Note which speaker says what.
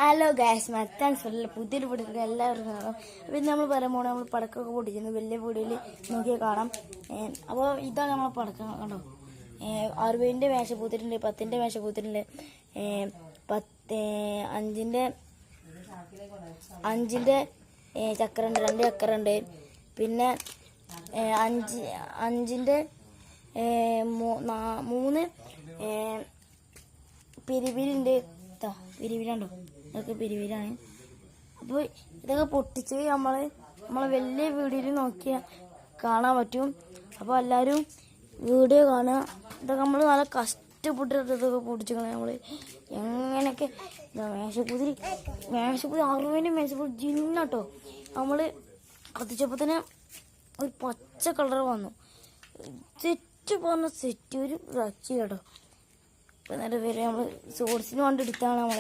Speaker 1: Hello guys thanks for പുതിയൊരു video എല്ലാവർക്കും കാണാം. പിന്നെ നമ്മൾ പറയുമ്പോൾ നമ്മൾ പടക്കമൊക്കെ പൊട്ടിക്കുന്നു. വലിയ വീഡിയോയിൽ നോക്കിയാൽ കാണാം. അപ്പോൾ ഇതാണ് നമ്മൾ പടക്കം കണ്ടോ. 60ന്റെ മേശപ്പൂത്തിട്ടുണ്ട്, 10ന്റെ മേശപ്പൂത്തിട്ടുണ്ട്, 5ന്റെ ചക്കറുണ്ട്, 2 ചക്കറുണ്ട്, പിന്നെ 5ന്റെ 3 പിരിവിലുണ്ട്. പിരിവിലുണ്ടോ? ഇതൊക്കെ പിരിവിലാണ്. അപ്പോൾ ഇതൊക്കെ പൊട്ടിച്ച് നമ്മളെ വലിയ വീഡിയോയിൽ നോക്കിയാൽ കാണാൻ പറ്റും. അപ്പോൾ എല്ലാവരും വീഡിയോ കാണുക. ഇതൊക്കെ നമ്മൾ നല്ല കഷ്ടപ്പെട്ടിട്ട് ഇതൊക്കെ പൊട്ടിച്ചിരിക്കണം. നമ്മൾ എങ്ങനെയൊക്കെ മേശപ്പൂതി 60ന്റെ മേശപ്പൂതി ജിന്നാട്ടോ. നമ്മൾ കത്തിച്ചപ്പോൾ തന്നെ ഒരു പച്ച കളർ വന്നു. സെറ്റ് പറഞ്ഞ സെറ്റ് ഒരു രക്ഷ കേട്ടോ. ഇപ്പം നേരെ വരെ നമ്മൾ സോഴ്സിന് കൊണ്ട് എടുത്താണ് നമ്മൾ.